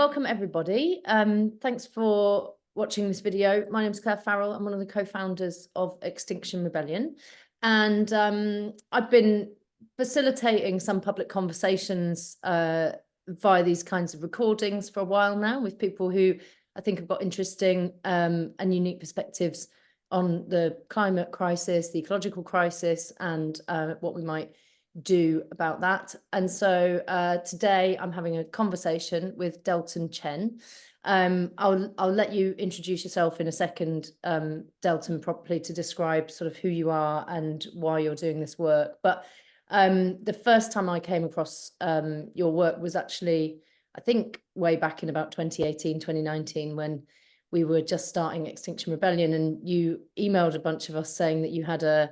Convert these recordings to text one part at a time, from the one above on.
welcome everybody. Thanks for watching this video. My name is Claire Farrell. I'm one of the co-founders of Extinction Rebellion. And I've been facilitating some public conversations via these kinds of recordings for a while now with people who I think have got interesting and unique perspectives on the climate crisis, the ecological crisis, and what we might do about that. And so today I'm having a conversation with Delton Chen. I'll let you introduce yourself in a second, Delton, properly, to describe sort of who you are and why you're doing this work. But the first time I came across your work was actually, I think, way back in about 2018, 2019, when we were just starting Extinction Rebellion, and you emailed a bunch of us saying that you had a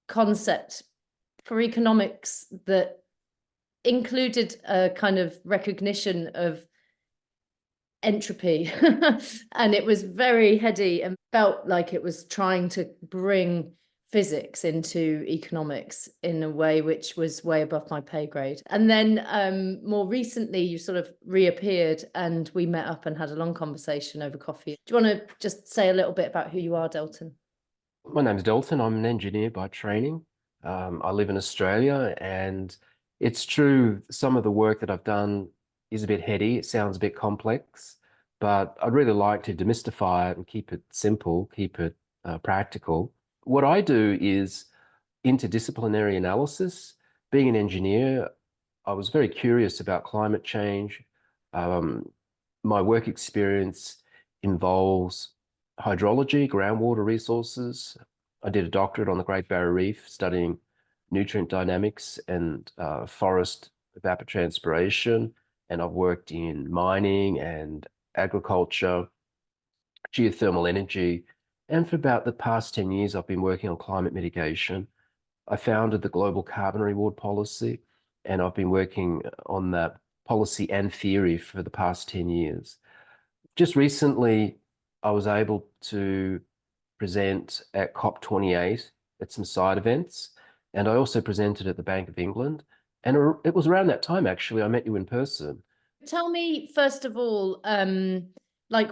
concept for economics that included a kind of recognition of entropy. And it was very heady and felt like it was trying to bring physics into economics in a way which was way above my pay grade. And then more recently, you sort of reappeared and we met up and had a long conversation over coffee. Do you want to just say a little bit about who you are, Delton? My name's Delton. I'm an engineer by training. I live in Australia, and it's true, some of the work that I've done is a bit heady. It sounds a bit complex, but I'd really like to demystify it and keep it simple, keep it practical. What I do is interdisciplinary analysis. Being an engineer, I was very curious about climate change. My work experience involves hydrology, groundwater resources. I did a doctorate on the Great Barrier Reef studying nutrient dynamics and forest evapotranspiration. And I've worked in mining and agriculture, geothermal energy. And for about the past 10 years, I've been working on climate mitigation. I founded the Global Carbon Reward Policy, and I've been working on that policy and theory for the past 10 years. Just recently, I was able to present at COP28 at some side events, and I also presented at the Bank of England. And it was around that time, actually, I met you in person. Tell me, first of all, like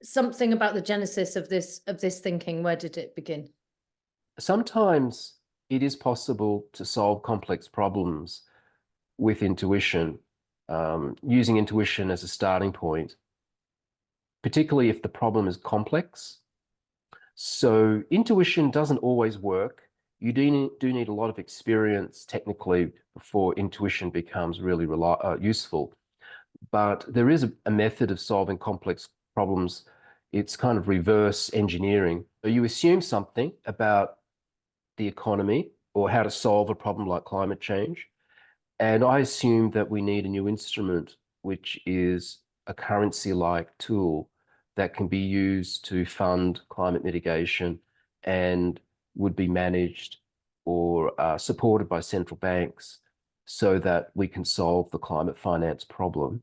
something about the genesis of this thinking. Where did it begin? Sometimes it is possible to solve complex problems with intuition, using intuition as a starting point, particularly if the problem is complex. So intuition doesn't always work. You do need a lot of experience technically before intuition becomes really useful. But there is a method of solving complex problems. It's kind of reverse engineering. So you assume something about the economy or how to solve a problem like climate change. And I assume that we need a new instrument, which is a currency-like tool that can be used to fund climate mitigation and would be managed or supported by central banks so that we can solve the climate finance problem.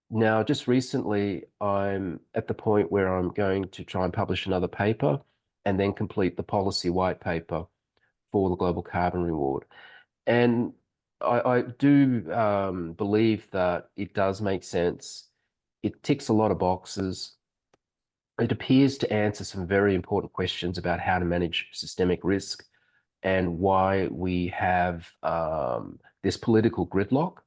Now, just recently, I'm at the point where I'm going to try and publish another paper and then complete the policy white paper for the Global Carbon Reward. And I do believe that it does make sense. It ticks a lot of boxes. It appears to answer some very important questions about how to manage systemic risk and why we have this political gridlock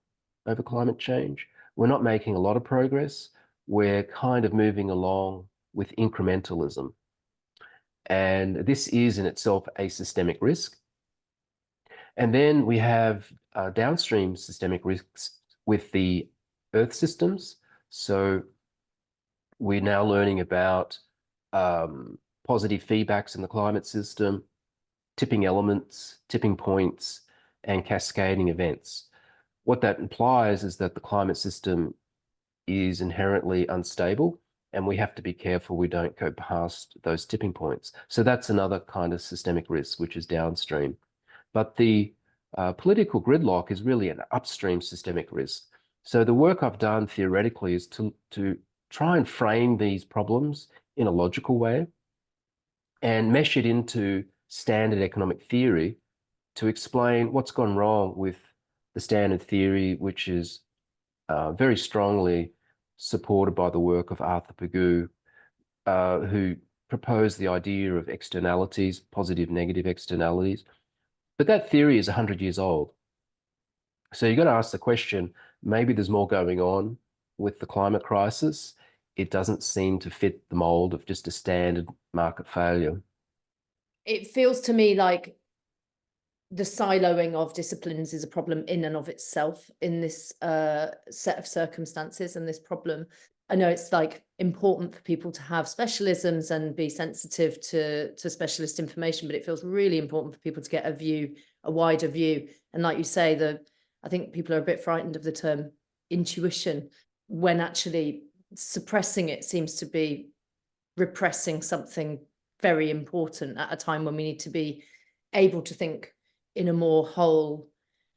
over climate change. We're not making a lot of progress. We're kind of moving along with incrementalism. And this is in itself a systemic risk. And then we have downstream systemic risks with the Earth systems. So we're now learning about positive feedbacks in the climate system, tipping elements, tipping points, and cascading events. What that implies is that the climate system is inherently unstable, and we have to be careful we don't go past those tipping points. So that's another kind of systemic risk, which is downstream. But the political gridlock is really an upstream systemic risk. So the work I've done theoretically is to try and frame these problems in a logical way and mesh it into standard economic theory to explain what's gone wrong with the standard theory, which is very strongly supported by the work of Arthur Pigou, who proposed the idea of externalities, positive, negative externalities. But that theory is 100 years old. So you've got to ask the question, maybe there's more going on with the climate crisis. It doesn't seem to fit the mold of just a standard market failure. It feels to me like the siloing of disciplines is a problem in and of itself in this set of circumstances and this problem. I know it's like important for people to have specialisms and be sensitive to specialist information, but it feels really important for people to get a view, a wider view. And like you say, I think people are a bit frightened of the term intuition, when actually suppressing it seems to be repressing something very important at a time when we need to be able to think in a more whole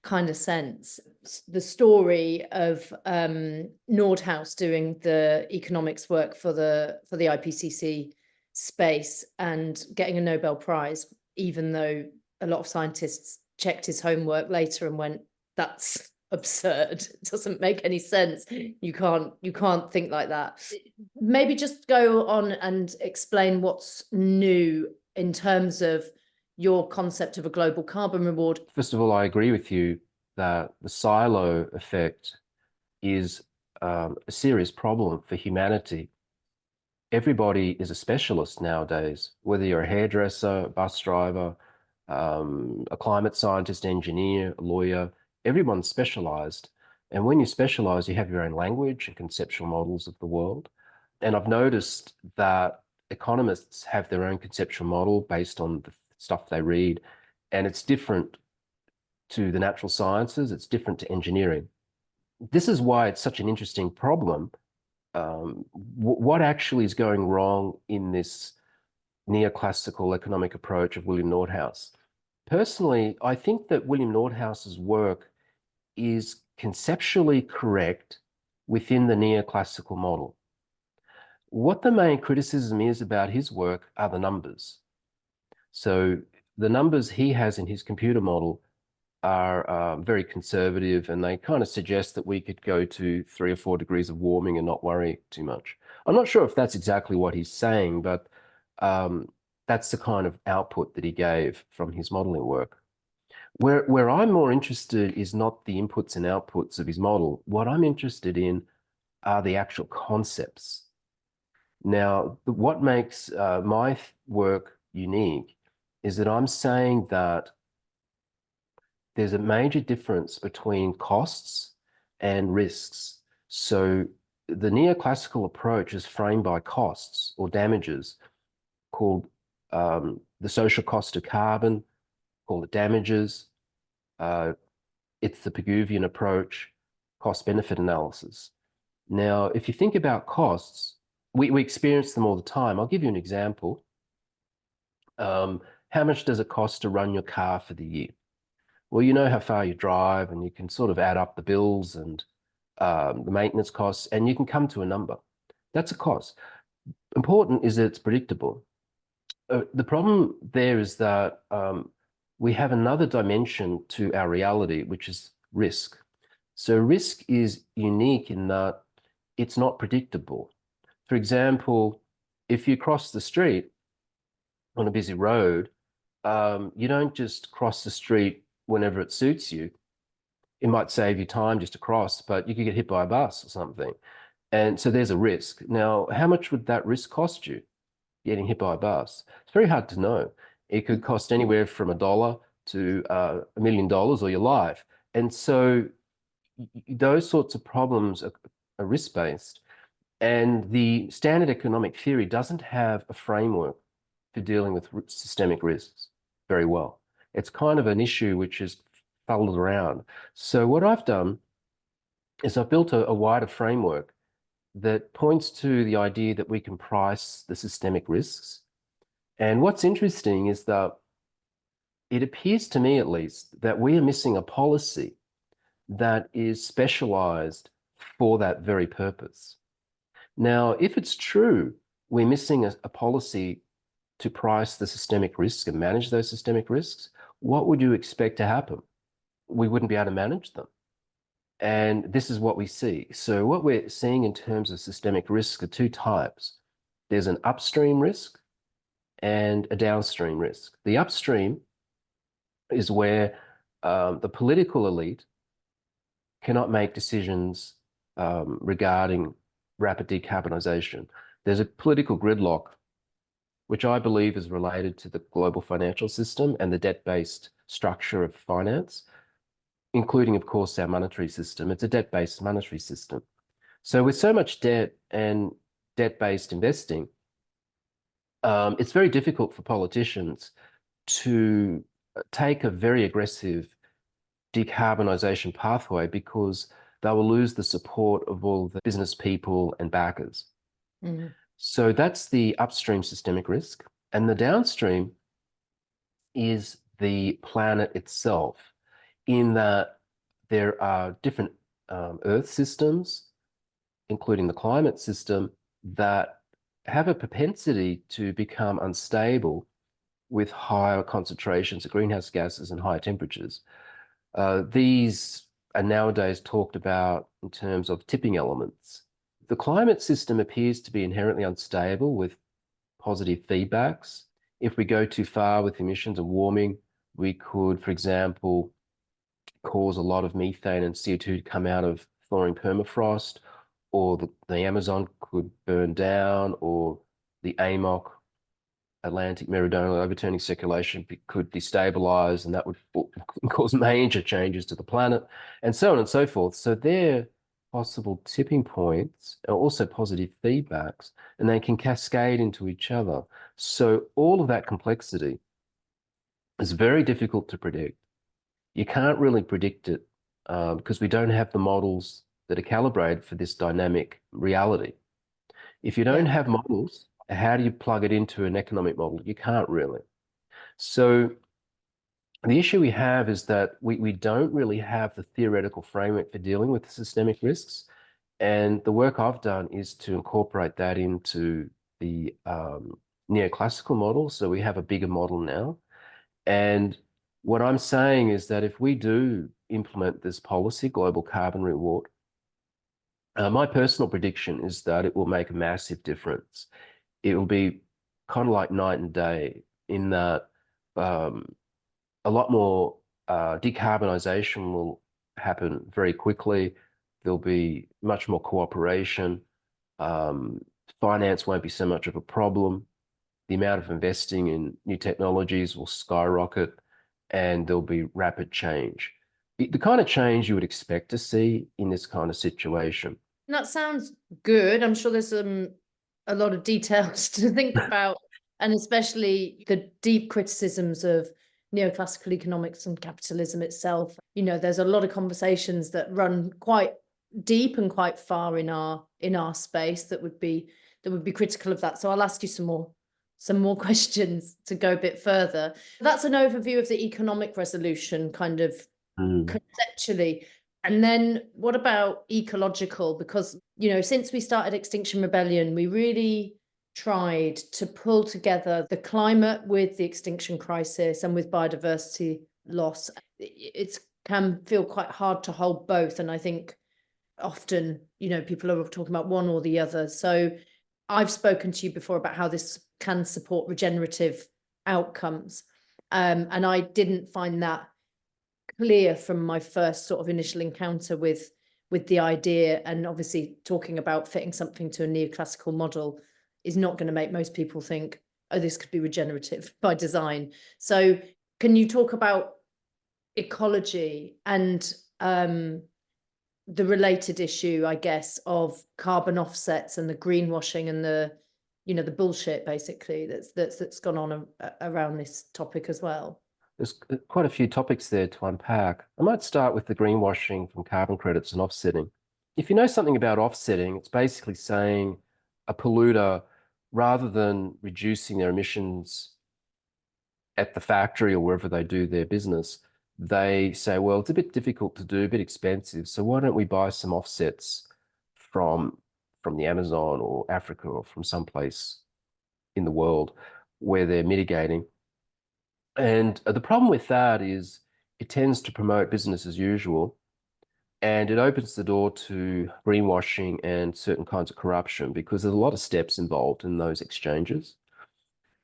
kind of sense. The story of Nordhaus doing the economics work for the IPCC space and getting a Nobel Prize, even though a lot of scientists checked his homework later and went, that's absurd. It doesn't make any sense. You can't think like that. Maybe just go on and explain what's new in terms of your concept of a global carbon reward. First of all, I agree with you that the silo effect is a serious problem for humanity. Everybody is a specialist nowadays, whether you're a hairdresser, a bus driver, a climate scientist, engineer, a lawyer, everyone's specialized. And when you specialize, you have your own language and conceptual models of the world. And I've noticed that economists have their own conceptual model based on the stuff they read, and it's different to the natural sciences, it's different to engineering. This is why it's such an interesting problem. What actually is going wrong in this neoclassical economic approach of William Nordhaus? Personally, I think that William Nordhaus's work is conceptually correct within the neoclassical model. What the main criticism is about his work are the numbers. So the numbers he has in his computer model are very conservative, and they kind of suggest that we could go to 3 or 4 degrees of warming and not worry too much. I'm not sure if that's exactly what he's saying, but that's the kind of output that he gave from his modeling work. Where I'm more interested is not the inputs and outputs of his model. What I'm interested in are the actual concepts. Now, what makes my work unique is that I'm saying that there's a major difference between costs and risks. So the neoclassical approach is framed by costs or damages, called the social cost of carbon, called it damages. It's the Pigouvian approach, cost-benefit analysis. Now, if you think about costs, we experience them all the time. I'll give you an example. How much does it cost to run your car for the year? Well, you know how far you drive, and you can sort of add up the bills and the maintenance costs, and you can come to a number. That's a cost. Important is that it's predictable. The problem there is that we have another dimension to our reality, which is risk. So risk is unique in that it's not predictable. For example, if you cross the street on a busy road, you don't just cross the street whenever it suits you. It might save you time just to cross, but you could get hit by a bus or something. And so there's a risk. Now, how much would that risk cost you, getting hit by a bus? It's very hard to know. It could cost anywhere from $1 to $1 million or your life. And so those sorts of problems are risk-based. And the standard economic theory doesn't have a framework for dealing with systemic risks very well. It's kind of an issue which is fuddled around. So what I've done is I've built a wider framework that points to the idea that we can price the systemic risks. And what's interesting is that it appears to me, at least, that we are missing a policy that is specialized for that very purpose. Now, if it's true, we're missing a policy to price the systemic risks and manage those systemic risks, what would you expect to happen? We wouldn't be able to manage them. And this is what we see. So what we're seeing in terms of systemic risk are two types. There's an upstream risk and a downstream risk. The upstream is where the political elite cannot make decisions regarding rapid decarbonisation. There's a political gridlock, which I believe is related to the global financial system and the debt-based structure of finance, including, of course, our monetary system. It's a debt-based monetary system. So with so much debt and debt-based investing, it's very difficult for politicians to take a very aggressive decarbonisation pathway because they will lose the support of all the business people and backers. Mm. So that's the upstream systemic risk. And the downstream is the planet itself, in that there are different Earth systems, including the climate system, that have a propensity to become unstable with higher concentrations of greenhouse gases and higher temperatures. These are nowadays talked about in terms of tipping elements. The climate system appears to be inherently unstable with positive feedbacks. If we go too far with emissions and warming, we could, for example, cause a lot of methane and CO2 to come out of thawing permafrost, or the Amazon could burn down, or the AMOC, Atlantic Meridional Overturning Circulation, could destabilize, and that would cause major changes to the planet, and so on and so forth. So they're possible tipping points are also positive feedbacks, and they can cascade into each other. So all of that complexity is very difficult to predict. You can't really predict it because we don't have the models that are calibrated for this dynamic reality. If you don't have models, how do you plug it into an economic model? You can't really. So the issue we have is that we don't really have the theoretical framework for dealing with the systemic risks. And the work I've done is to incorporate that into the neoclassical model. So we have a bigger model now. And what I'm saying is that if we do implement this policy, global carbon reward, my personal prediction is that it will make a massive difference. It will be kind of like night and day in that a lot more decarbonisation will happen very quickly. There'll be much more cooperation. Finance won't be so much of a problem. The amount of investing in new technologies will skyrocket, and there'll be rapid change. The kind of change you would expect to see in this kind of situation. That sounds good. I'm sure there's a lot of details to think about, and especially the deep criticisms of neoclassical economics and capitalism itself. You know, there's a lot of conversations that run quite deep and quite far in our space that would be critical of that. So I'll ask you some more questions to go a bit further. That's an overview of the economic resolution, kind of conceptually. And then what about ecological? Because, you know, since we started Extinction Rebellion, we really tried to pull together the climate with the extinction crisis and with biodiversity loss. It can feel quite hard to hold both. And I think often, you know, people are talking about one or the other. So I've spoken to you before about how this can support regenerative outcomes. And I didn't find that clear from my first sort of initial encounter with the idea. And obviously talking about fitting something to a neoclassical model is not going to make most people think, oh, this could be regenerative by design. So can you talk about ecology and the related issue, I guess, of carbon offsets and the greenwashing and the, you know, the bullshit basically that's gone on around this topic as well? There's quite a few topics there to unpack. I might start with the greenwashing from carbon credits and offsetting. If you know something about offsetting, it's basically saying a polluter, rather than reducing their emissions at the factory or wherever they do their business, they say, well, it's a bit difficult to do, a bit expensive, so why don't we buy some offsets from the Amazon or Africa or from someplace in the world where they're mitigating. And the problem with that is it tends to promote business as usual. And it opens the door to greenwashing and certain kinds of corruption because there's a lot of steps involved in those exchanges.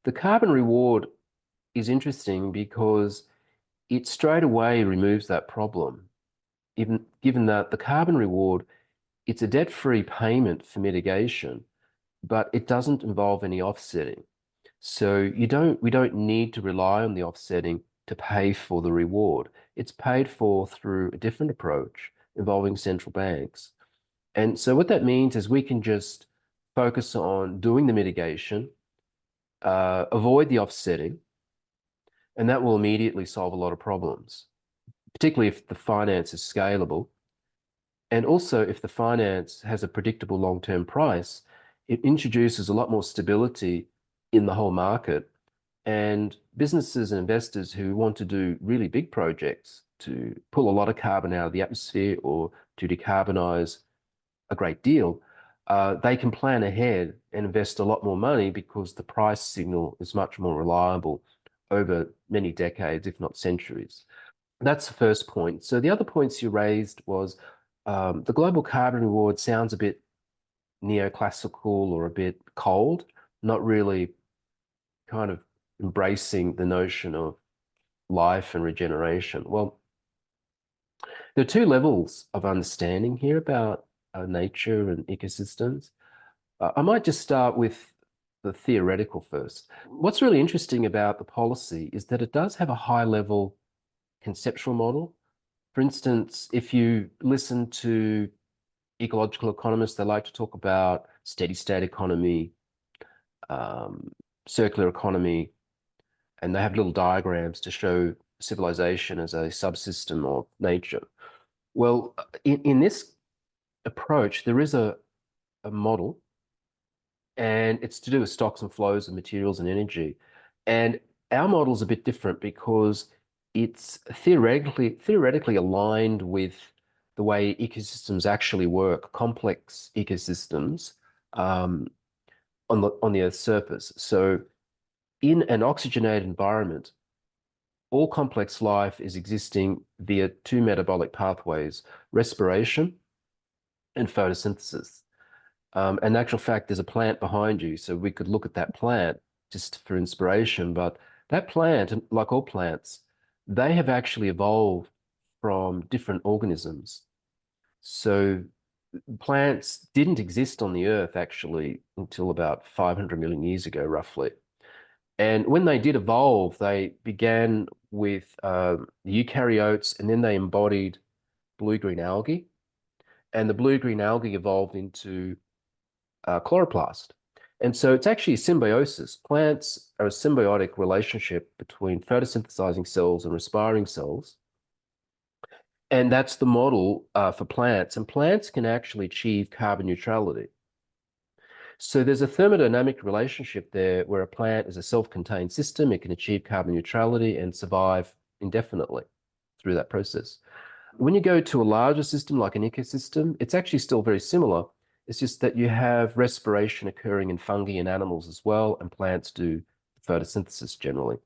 The carbon reward is interesting because it straight away removes that problem, even given that the carbon reward, it's a debt-free payment for mitigation, but it doesn't involve any offsetting. So we don't need to rely on the offsetting to pay for the reward. It's paid for through a different approach involving central banks. And so what that means is we can just focus on doing the mitigation, avoid the offsetting, and that will immediately solve a lot of problems, particularly if the finance is scalable. And also if the finance has a predictable long-term price, it introduces a lot more stability in the whole market. And businesses and investors who want to do really big projects to pull a lot of carbon out of the atmosphere or to decarbonize a great deal, they can plan ahead and invest a lot more money because the price signal is much more reliable over many decades, if not centuries. That's the first point. So the other points you raised was the global carbon reward sounds a bit neoclassical or a bit cold, not really kind of embracing the notion of life and regeneration. Well, there are two levels of understanding here about nature and ecosystems. I might just start with the theoretical first. What's really interesting about the policy is that it does have a high-level conceptual model. For instance, if you listen to ecological economists, they like to talk about steady state economy, circular economy, and they have little diagrams to show civilization as a subsystem of nature. Well, in this approach, there is a model, and it's to do with stocks and flows of materials and energy. And our model is a bit different because it's theoretically aligned with the way ecosystems actually work, complex ecosystems on the Earth's surface. So in an oxygenated environment, all complex life is existing via two metabolic pathways, respiration and photosynthesis. And in actual fact, there's a plant behind you, so we could look at that plant just for inspiration. But that plant, like all plants, they have actually evolved from different organisms. So plants didn't exist on the Earth actually until about 500 million years ago, roughly. And when they did evolve, they began with the eukaryotes, and then they embodied blue-green algae. And the blue-green algae evolved into chloroplast. And so it's actually a symbiosis. Plants are a symbiotic relationship between photosynthesizing cells and respiring cells. And that's the model for plants. And plants can actually achieve carbon neutrality. So there's a thermodynamic relationship there where a plant is a self-contained system. It can achieve carbon neutrality and survive indefinitely through that process. When you go to a larger system like an ecosystem, it's actually still very similar. It's just that you have respiration occurring in fungi and animals as well, and plants do photosynthesis generally.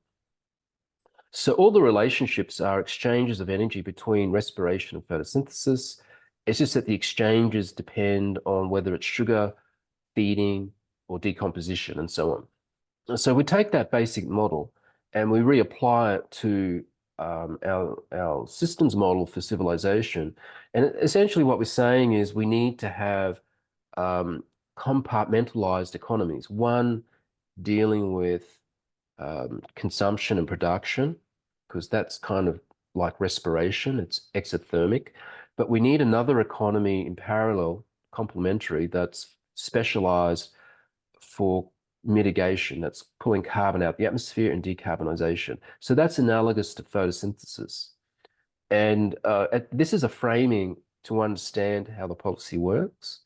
So all the relationships are exchanges of energy between respiration and photosynthesis. It's just that the exchanges depend on whether it's sugar, feeding, or decomposition, and so on. So we take that basic model and we reapply it to our systems model for civilization. And essentially what we're saying is we need to have compartmentalized economies, one dealing with consumption and production, because that's kind of like respiration, it's exothermic. But we need another economy in parallel, complementary, that's specialized for mitigation, that's pulling carbon out the atmosphere and decarbonization. So that's analogous to photosynthesis. And this is a framing to understand how the policy works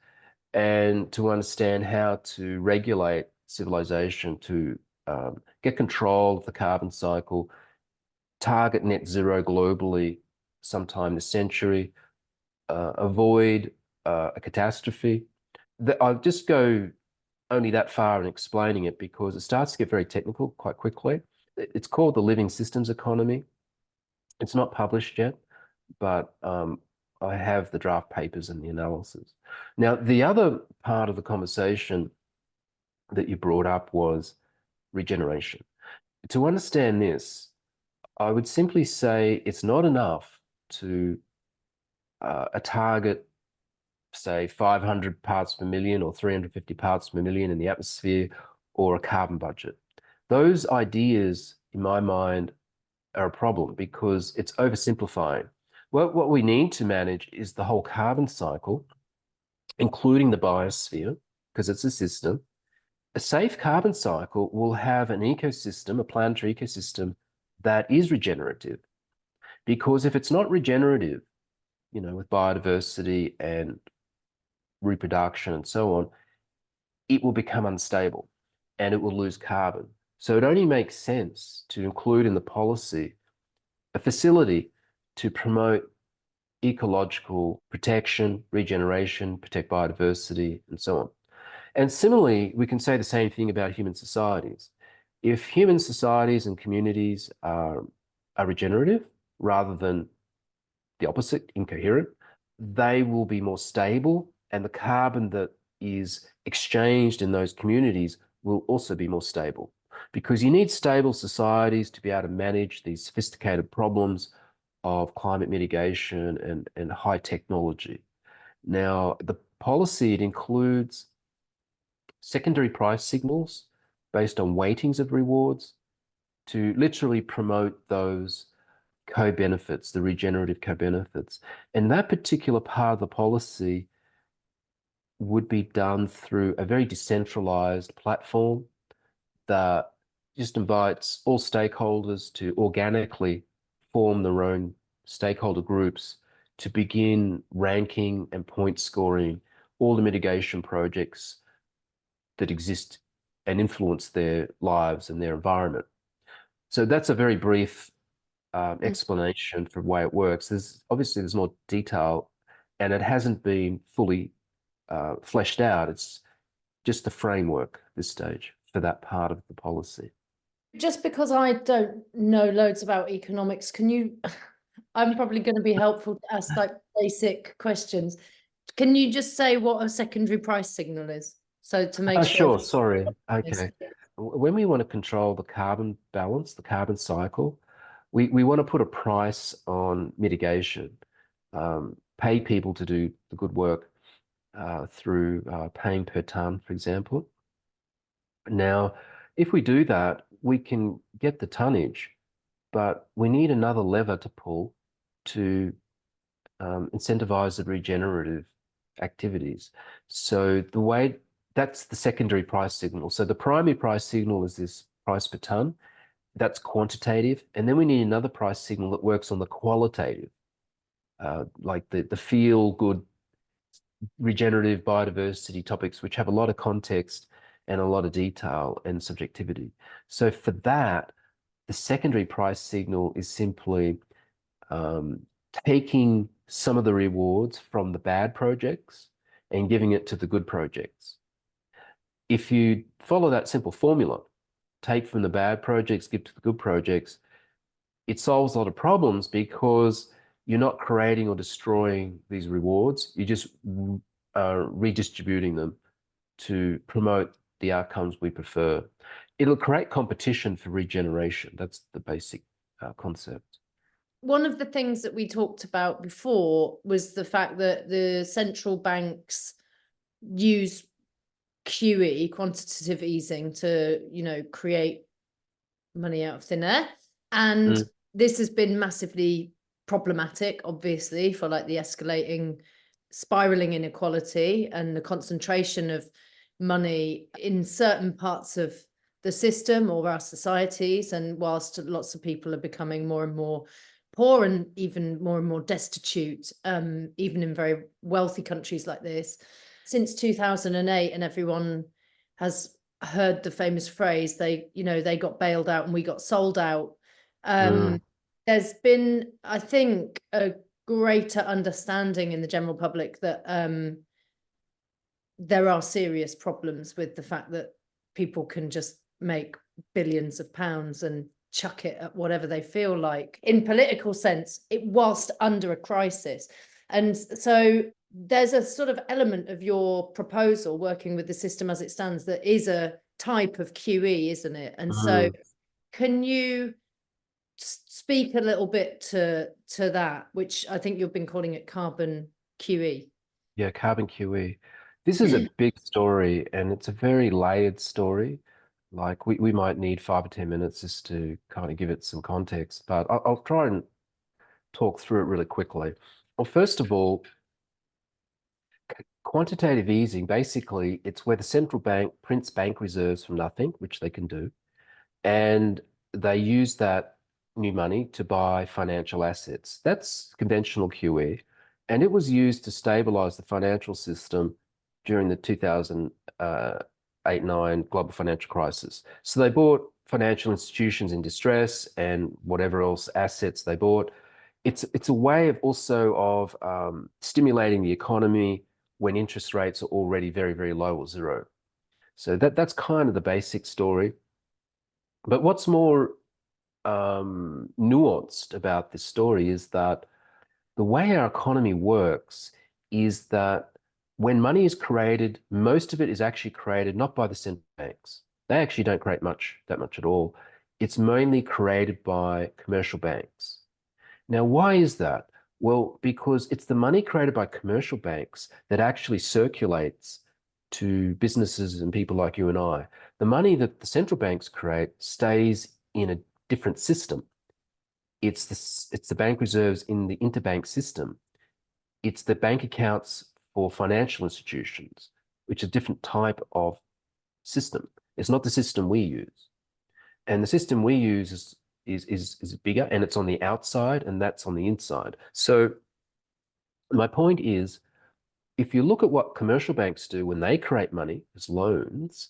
and to understand how to regulate civilization to get control of the carbon cycle, target net zero globally sometime this century, avoid a catastrophe. I'll just go only that far in explaining it because it starts to get very technical quite quickly. It's called the living systems economy. It's not published yet, but I have the draft papers and the analysis. Now, the other part of the conversation that you brought up was regeneration. To understand this, I would simply say it's not enough to a target, say 500 parts per million or 350 parts per million in the atmosphere, or a carbon budget. Those ideas, in my mind, are a problem because it's oversimplifying. What we need to manage is the whole carbon cycle, including the biosphere, because it's a system. A safe carbon cycle will have an ecosystem, a planetary ecosystem that is regenerative. Because if it's not regenerative, with biodiversity and reproduction and so on, it will become unstable and it will lose carbon. So it only makes sense to include in the policy a facility to promote ecological protection, regeneration, protect biodiversity, and so on. And similarly, we can say the same thing about human societies. If human societies and communities are regenerative rather than the opposite, incoherent, they will be more stable, and the carbon that is exchanged in those communities will also be more stable. Because you need stable societies to be able to manage these sophisticated problems of climate mitigation and high technology. Now, the policy, it includes secondary price signals based on weightings of rewards to literally promote those co-benefits, the regenerative co-benefits. And that particular part of the policy would be done through a very decentralized platform that just invites all stakeholders to organically form their own stakeholder groups to begin ranking and point scoring all the mitigation projects that exist and influence their lives and their environment. So that's a very brief explanation for the way it works. There's more detail, and it hasn't been fully fleshed out. It's just the framework at this stage for that part of the policy. Just because I don't know loads about economics, can you, I'm probably going to be helpful to ask like basic questions. Can you just say what a secondary price signal is? So to make Sure, sure. sorry. Okay. When we want to control the carbon balance, the carbon cycle, we want to put a price on mitigation, pay people to do the good work through paying per ton, for example. Now, if we do that, we can get the tonnage, but we need another lever to pull to incentivize the regenerative activities. So that's the secondary price signal. So the primary price signal is this price per ton. That's quantitative. And then we need another price signal that works on the qualitative, like the feel good regenerative biodiversity topics, which have a lot of context and a lot of detail and subjectivity. So for that, the secondary price signal is simply taking some of the rewards from the bad projects and giving it to the good projects. If you follow that simple formula, take from the bad projects, give to the good projects, it solves a lot of problems because you're not creating or destroying these rewards. You're just redistributing them to promote the outcomes we prefer. It'll create competition for regeneration. That's the basic concept. One of the things that we talked about before was the fact that the central banks use QE, quantitative easing, to, create money out of thin air. And this has been massively problematic, obviously, for like the escalating, spiraling inequality and the concentration of money in certain parts of the system or our societies. And whilst lots of people are becoming more and more poor and even more destitute, even in very wealthy countries like this, since 2008, and everyone has heard the famous phrase, they got bailed out and we got sold out. There's been, I think, a greater understanding in the general public that there are serious problems with the fact that people can just make billions of pounds and chuck it at whatever they feel like in political sense, whilst under a crisis. And so there's a sort of element of your proposal working with the system as it stands that is a type of QE, isn't it? And so can you speak a little bit to that, which I think you've been calling it carbon QE? Yeah, carbon QE. This is a big story, and it's a very layered story. Like we might need 5 or 10 minutes just to kind of give it some context, but I'll try and talk through it really quickly. Well, first of all, quantitative easing, basically, it's where the central bank prints bank reserves from nothing, which they can do, and they use that new money to buy financial assets. That's conventional QE, and it was used to stabilize the financial system during the 2008-9 global financial crisis. So they bought financial institutions in distress and whatever else assets they bought. It's a way of also of stimulating the economy when interest rates are already very, very low or zero. So that's kind of the basic story. But what's more nuanced about this story is that the way our economy works is that when money is created, most of it is actually created not by the central banks. They actually don't create that much at all. It's mainly created by commercial banks. Now, why is that? Well, because it's the money created by commercial banks that actually circulates to businesses and people like you and I. The money that the central banks create stays in a different system. It's the bank reserves in the interbank system. It's the bank accounts for financial institutions, which is a different type of system. It's not the system we use. And the system we use is bigger, and it's on the outside, and that's on the inside. So my point is, if you look at what commercial banks do when they create money as loans,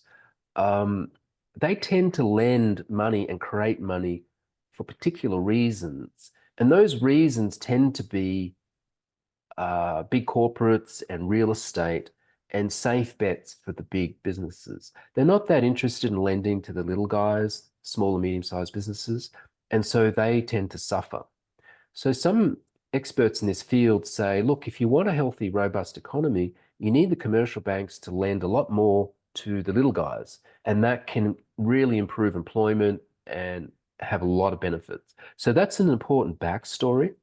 they tend to lend money and create money for particular reasons. And those reasons tend to be big corporates and real estate and safe bets for the big businesses. They're not that interested in lending to the little guys, small and medium-sized businesses, and so they tend to suffer. So some experts in this field say, look, if you want a healthy, robust economy, you need the commercial banks to lend a lot more to the little guys, and that can really improve employment and have a lot of benefits. So that's an important backstory.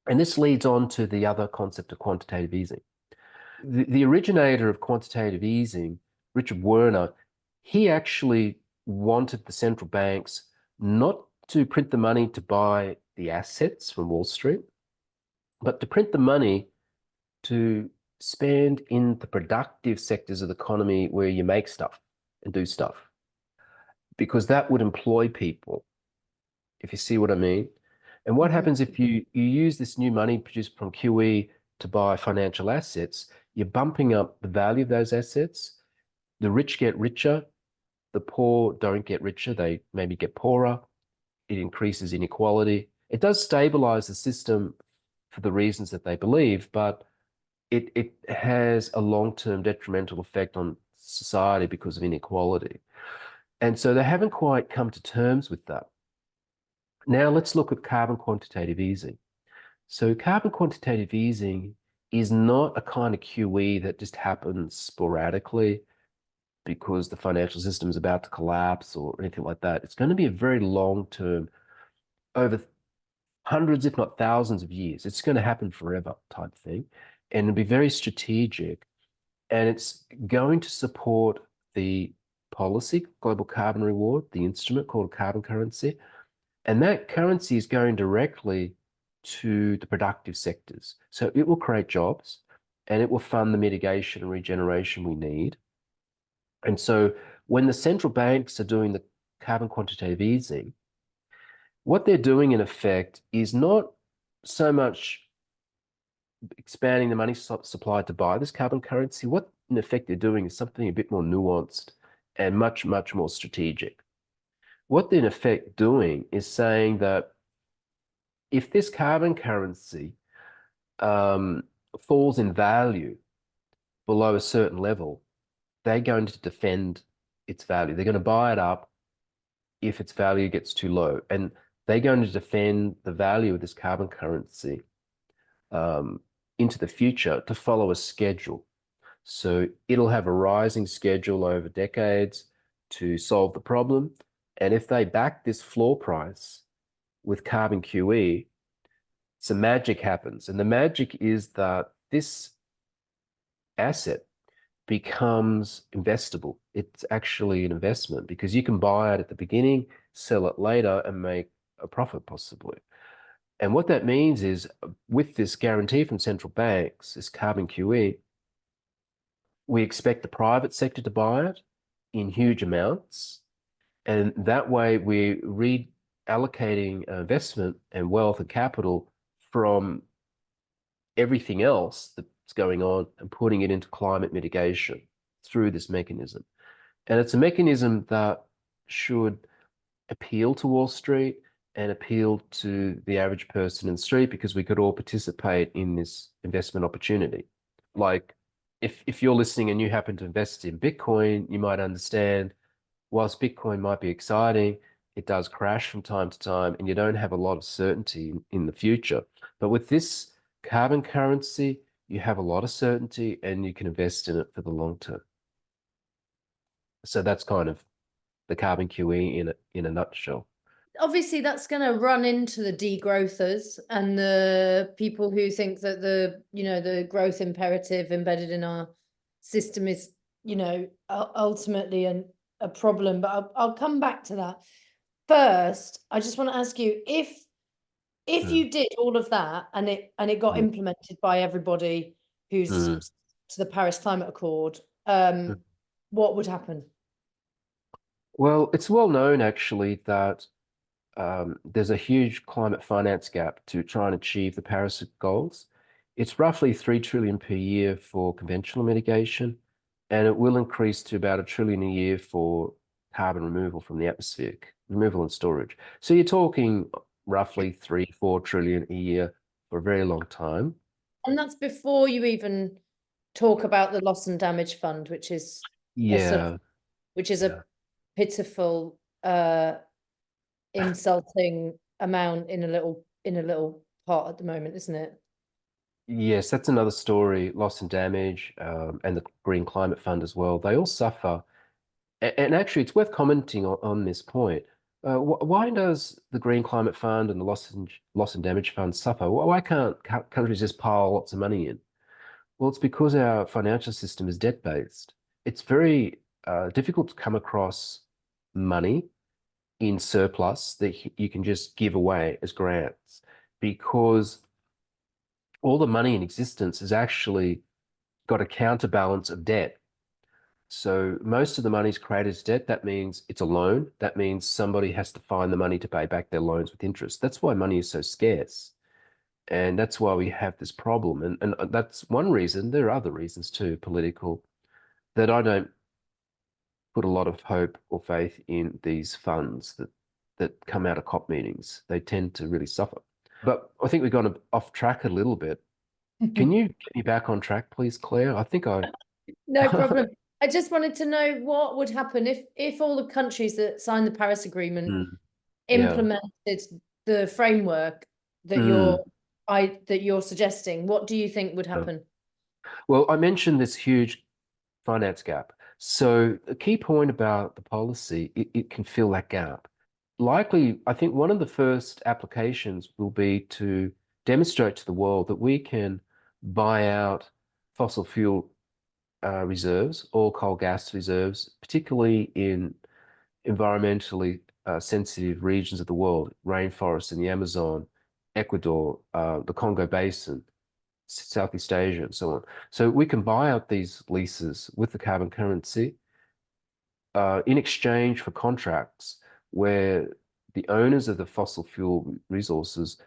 And this leads on to the other concept of quantitative easing. The originator of quantitative easing, Richard Werner, he actually wanted the central banks not to print the money to buy the assets from Wall Street, but to print the money to spend in the productive sectors of the economy where you make stuff and do stuff, because that would employ people, if you see what I mean. And what happens if you use this new money produced from QE to buy financial assets? You're bumping up the value of those assets. The rich get richer. The poor don't get richer. They maybe get poorer. It increases inequality. It does stabilize the system for the reasons that they believe, but it has a long-term detrimental effect on society because of inequality. And so they haven't quite come to terms with that. Now let's look at carbon quantitative easing. So carbon quantitative easing is not a kind of QE that just happens sporadically because the financial system is about to collapse or anything like that. It's going to be a very long-term, over hundreds, if not thousands of years. It's going to happen forever type thing. And it'll be very strategic. And it's going to support the policy, global carbon reward, the instrument called a carbon currency. And that currency is going directly to the productive sectors. So it will create jobs and it will fund the mitigation and regeneration we need. And so when the central banks are doing the carbon quantitative easing, what they're doing in effect is not so much expanding the money supply to buy this carbon currency. What in effect they're doing is something a bit more nuanced and much, much more strategic. What they're in effect doing is saying that if this carbon currency falls in value below a certain level, they're going to defend its value. They're going to buy it up if its value gets too low. And they're going to defend the value of this carbon currency into the future to follow a schedule. So it'll have a rising schedule over decades to solve the problem. And if they back this floor price with carbon QE, some magic happens. And the magic is that this asset becomes investable. It's actually an investment because you can buy it at the beginning, sell it later, and make a profit possibly. And what that means is with this guarantee from central banks, this carbon QE, we expect the private sector to buy it in huge amounts. And that way we're reallocating investment and wealth and capital from everything else that's going on and putting it into climate mitigation through this mechanism. And it's a mechanism that should appeal to Wall Street and appeal to the average person in the street because we could all participate in this investment opportunity. Like if you're listening and you happen to invest in Bitcoin, you might understand whilst Bitcoin might be exciting, it does crash from time to time and you don't have a lot of certainty in the future. But with this carbon currency, you have a lot of certainty and you can invest in it for the long term. So that's kind of the carbon QE in a nutshell. Obviously, that's going to run into the degrowthers and the people who think that the growth imperative embedded in our system is, ultimately a problem. But I'll come back to that. First, I just want to ask you if you did all of that and it got implemented by everybody who's to the Paris Climate Accord, what would happen? Well, it's well known actually that there's a huge climate finance gap to try and achieve the Paris goals. It's roughly 3 trillion per year for conventional mitigation, and it will increase to about 1 trillion a year for carbon removal from the atmosphere, removal and storage. So you're talking roughly 3-4 trillion a year for a very long time. And that's before you even talk about the loss and damage fund, which is a pitiful, insulting amount in a little pot at the moment, isn't it? Yes, that's another story. Loss and damage, and the Green Climate Fund as well. They all suffer. And actually, it's worth commenting on this point. Why does the Green Climate Fund and the Loss and Damage Fund suffer? Why can't countries just pile lots of money in? Well, it's because our financial system is debt-based. It's very difficult to come across money in surplus that you can just give away as grants because all the money in existence has actually got a counterbalance of debt. So most of the money is created as debt. That means it's a loan. That means somebody has to find the money to pay back their loans with interest. That's why money is so scarce. And that's why we have this problem. And that's one reason. There are other reasons too, political, that I don't put a lot of hope or faith in these funds that come out of COP meetings. They tend to really suffer. But I think we've gone off track a little bit. Can you get me back on track, please, Claire? I think I... No problem. I just wanted to know what would happen if all the countries that signed the Paris Agreement implemented the framework that you're suggesting. What do you think would happen? Well, I mentioned this huge finance gap. So a key point about the policy, it can fill that gap. Likely, I think one of the first applications will be to demonstrate to the world that we can buy out fossil fuel reserves, oil, coal, gas reserves, particularly in environmentally sensitive regions of the world, rainforests in the Amazon, Ecuador, the Congo Basin, Southeast Asia, and so on. So we can buy out these leases with the carbon currency in exchange for contracts where the owners of the fossil fuel resources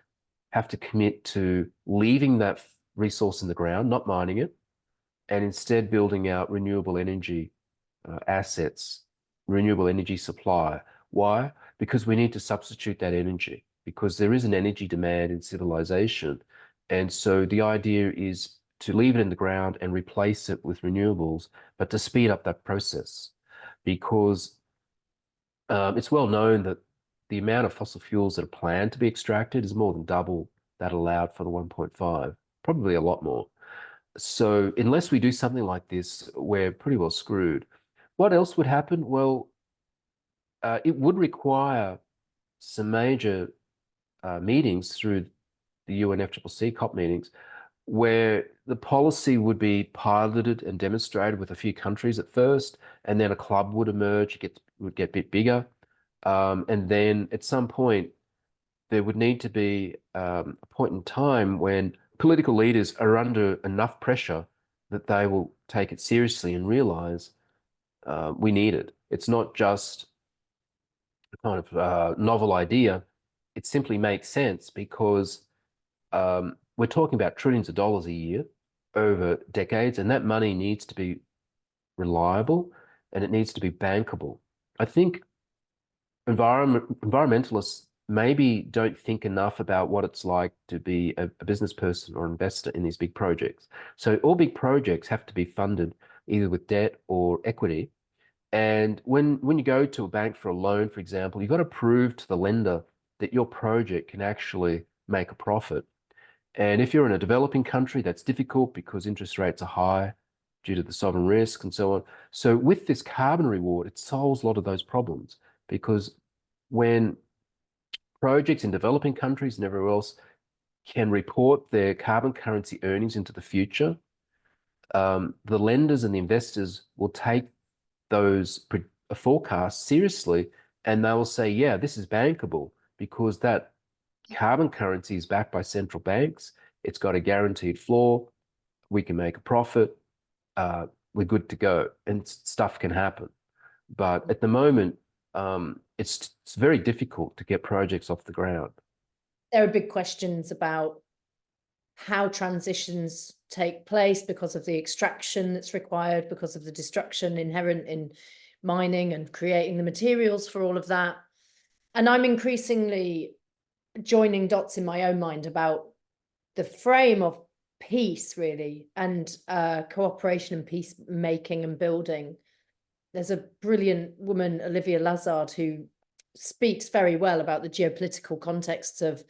have to commit to leaving that resource in the ground, not mining it, and instead building out renewable energy assets, renewable energy supply. Why? Because we need to substitute that energy, because there is an energy demand in civilization. And so the idea is to leave it in the ground and replace it with renewables, but to speed up that process, because it's well known that the amount of fossil fuels that are planned to be extracted is more than double that allowed for the 1.5. probably a lot more. So unless we do something like this, we're pretty well screwed. What else would happen? Well, it would require some major meetings through the UNFCCC COP meetings, where the policy would be piloted and demonstrated with a few countries at first, and then a club would emerge, would get a bit bigger. And then at some point, there would need to be a point in time when political leaders are under enough pressure that they will take it seriously and realize we need it. It's not just a kind of novel idea. It simply makes sense because we're talking about trillions of dollars a year over decades, and that money needs to be reliable and it needs to be bankable. I think environmentalists maybe don't think enough about what it's like to be a business person or investor in these big projects. So all big projects have to be funded either with debt or equity. And when you go to a bank for a loan, for example, you've got to prove to the lender that your project can actually make a profit. And if you're in a developing country, that's difficult because interest rates are high due to the sovereign risk and so on. So with this carbon reward, it solves a lot of those problems, because when projects in developing countries and everywhere else can report their carbon currency earnings into the future, the lenders and the investors will take those forecasts seriously, and they will say, yeah, this is bankable because that carbon currency is backed by central banks. It's got a guaranteed floor. We can make a profit. We're good to go, and stuff can happen. But at the moment, it's very difficult to get projects off the ground. There are big questions about how transitions take place because of the extraction that's required, because of the destruction inherent in mining and creating the materials for all of that. And I'm increasingly joining dots in my own mind about the frame of peace, really, and cooperation and peacemaking and building. There's a brilliant woman, Olivia Lazard, who speaks very well about the geopolitical contexts of,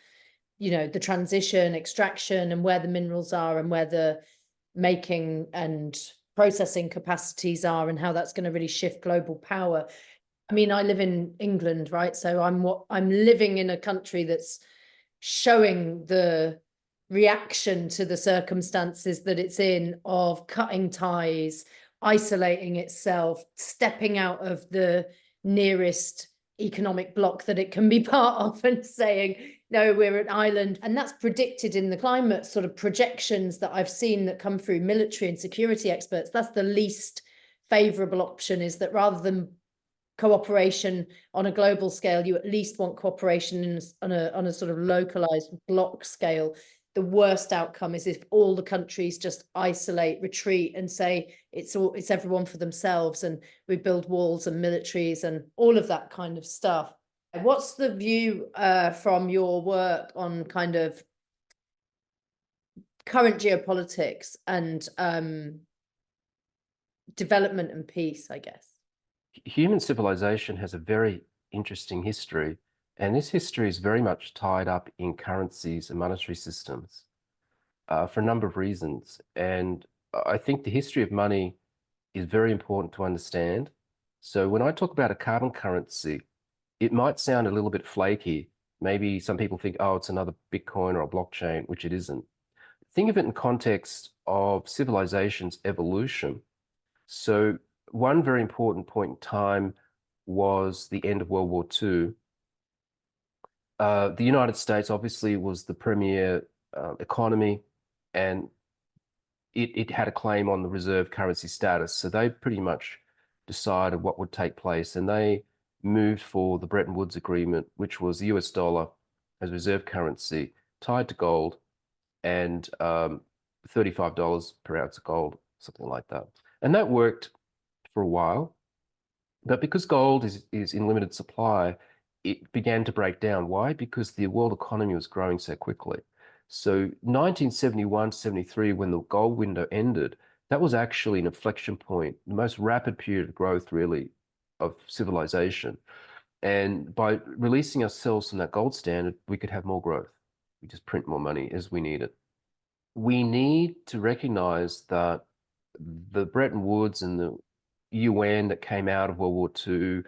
you know, the transition, extraction, and where the minerals are and where the making and processing capacities are and how that's going to really shift global power. I mean, I live in England, right? So I'm living in a country that's showing the reaction to the circumstances that it's in, of cutting ties, isolating itself, stepping out of the nearest economic bloc that it can be part of and saying, no, we're an island. And that's predicted in the climate sort of projections that I've seen that come through military and security experts. That's the least favorable option, is that rather than cooperation on a global scale, you at least want cooperation on a sort of localized block scale. The worst outcome is if all the countries just isolate, retreat, and say it's everyone for themselves, and we build walls and militaries and all of that kind of stuff. What's the view from your work on kind of current geopolitics and development and peace, I guess? Human civilization has a very interesting history, and this history is very much tied up in currencies and monetary systems for a number of reasons. And I think the history of money is very important to understand. So when I talk about a carbon currency, it might sound a little bit flaky. Maybe some people think, oh, it's another Bitcoin or a blockchain, which it isn't. Think of it in context of civilization's evolution. So one very important point in time was the end of World War II. The United States obviously was the premier economy, and it had a claim on the reserve currency status. So they pretty much decided what would take place, and they moved for the Bretton Woods Agreement, which was the US dollar as reserve currency tied to gold, and $35 per ounce of gold, something like that. And that worked for a while. But because gold is in limited supply, it began to break down. Why? Because the world economy was growing so quickly. So 1971 to 73, when the gold window ended, that was actually an inflection point, the most rapid period of growth, really, of civilization. And by releasing ourselves from that gold standard, we could have more growth. We just print more money as we need it. we need to recognize that the Bretton Woods and the UN that came out of World War II,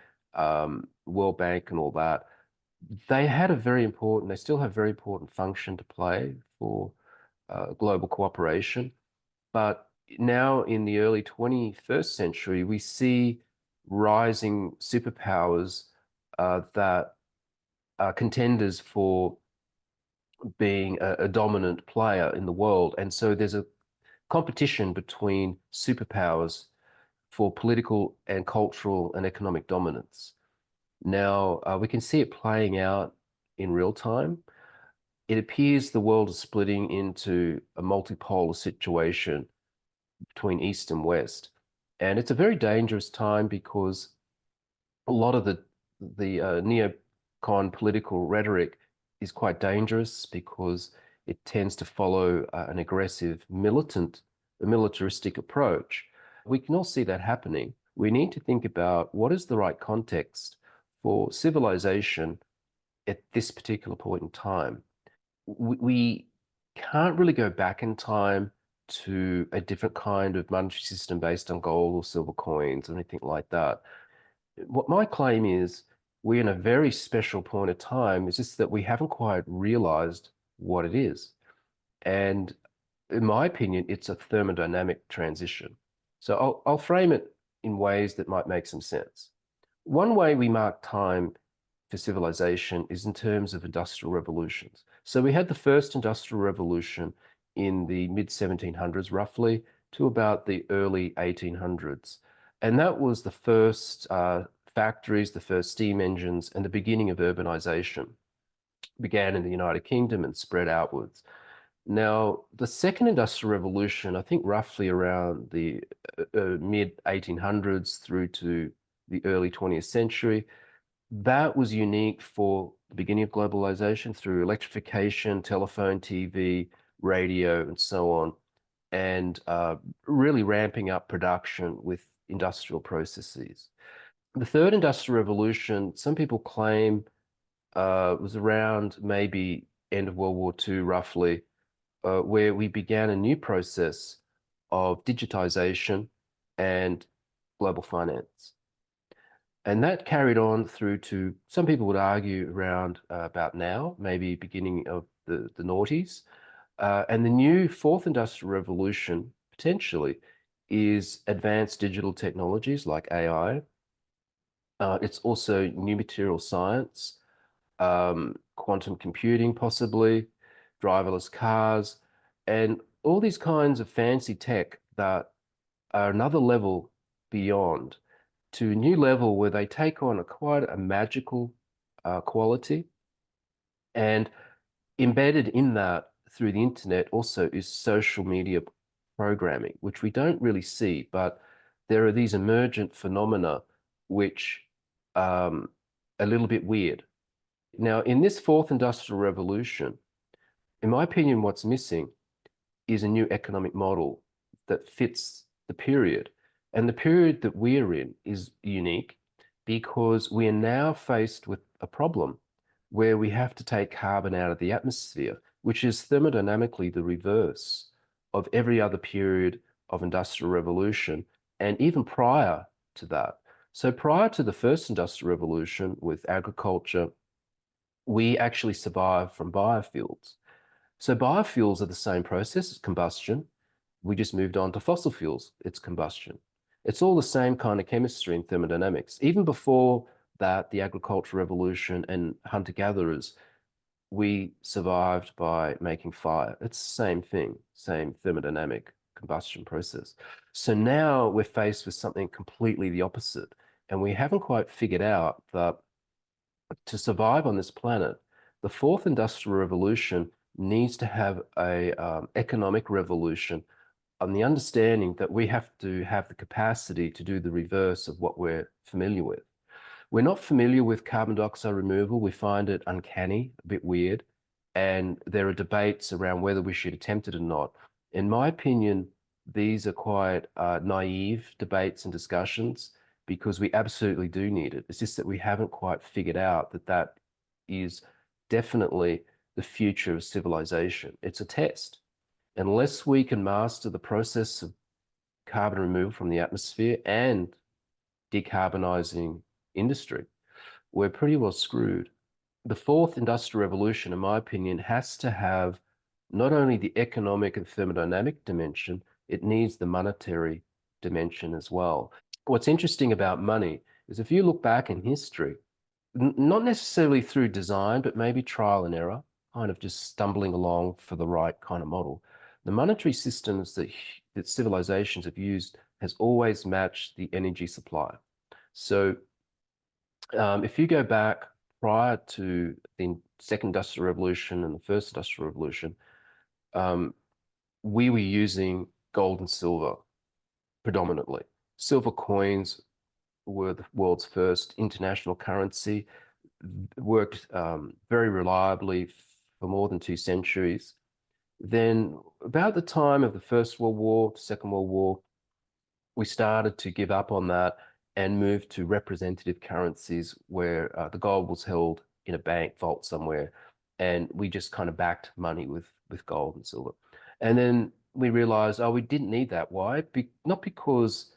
World Bank and all that, they had a very important, they still have very important function to play for global cooperation. But now in the early 21st century, we see rising superpowers that are contenders for being a dominant player in the world. And so there's a competition between superpowers for political and cultural and economic dominance. Now, we can see it playing out in real time. It appears the world is splitting into a multipolar situation between East and West. And it's a very dangerous time because a lot of the neocon political rhetoric is quite dangerous because it tends to follow an aggressive, militaristic approach. We can all see that happening. We need to think about what is the right context for civilization at this particular point in time. We can't really go back in time to a different kind of monetary system based on gold or silver coins or anything like that. What my claim is, we're in a very special point of time. It's just that we haven't quite realized what it is. And in my opinion, it's a thermodynamic transition. So I'll frame it in ways that might make some sense. One way we mark time for civilization is in terms of industrial revolutions. So we had the first industrial revolution in the mid-1700s, roughly, to about the early 1800s. And that was the first factories, the first steam engines, and the beginning of urbanization. It began in the United Kingdom and spread outwards. Now, the second industrial revolution, I think roughly around the mid-1800s through to the early 20th century, that was unique for the beginning of globalization through electrification, telephone, TV, radio, and so on, and really ramping up production with industrial processes. The third industrial revolution, some people claim, was around maybe end of World War II, roughly, where we began a new process of digitization and global finance. And that carried on through to, some people would argue, around about now, maybe beginning of the noughties. And the new fourth industrial revolution, potentially, is advanced digital technologies like AI. It's also new material science, quantum computing, possibly, driverless cars, and all these kinds of fancy tech that are another level beyond, to a new level where they take on quite a magical quality. And embedded in that through the internet also is social media programming, which we don't really see, but there are these emergent phenomena which are a little bit weird. Now, in this fourth industrial revolution, in my opinion, what's missing is a new economic model that fits the period. And the period that we're in is unique because we are now faced with a problem where we have to take carbon out of the atmosphere, which is thermodynamically the reverse of every other period of industrial revolution, and even prior to that. So prior to the first industrial revolution with agriculture, we actually survived from biofuels. So biofuels are the same process as combustion. We just moved on to fossil fuels, it's combustion. It's all the same kind of chemistry and thermodynamics. Even before that, the agricultural revolution and hunter-gatherers, we survived by making fire. It's the same thing, same thermodynamic combustion process. So now we're faced with something completely the opposite. And we haven't quite figured out that to survive on this planet, the fourth industrial revolution needs to have a economic revolution on the understanding that we have to have the capacity to do the reverse of what we're familiar with. We're not familiar with carbon dioxide removal. We find it uncanny, a bit weird, and there are debates around whether we should attempt it or not. In my opinion, these are quite naive debates and discussions because we absolutely do need it. It's just that we haven't quite figured out that that is definitely the future of civilization. It's a test. Unless we can master the process of carbon removal from the atmosphere and decarbonizing industry, we're pretty well screwed. The fourth industrial revolution, in my opinion, has to have not only the economic and thermodynamic dimension, it needs the monetary dimension as well. What's interesting about money is if you look back in history, not necessarily through design, but maybe trial and error, kind of just stumbling along for the right kind of model, the monetary systems that civilizations have used has always matched the energy supply. So if you go back prior to the Second Industrial Revolution and the First Industrial Revolution, we were using gold and silver predominantly. Silver coins were the world's first international currency, worked very reliably for more than 2 centuries. Then about the time of the First World War, Second World War, we started to give up on that and move to representative currencies where the gold was held in a bank vault somewhere, and we just kind of backed money with gold and silver. And then we realized, oh, we didn't need that. Why? Not because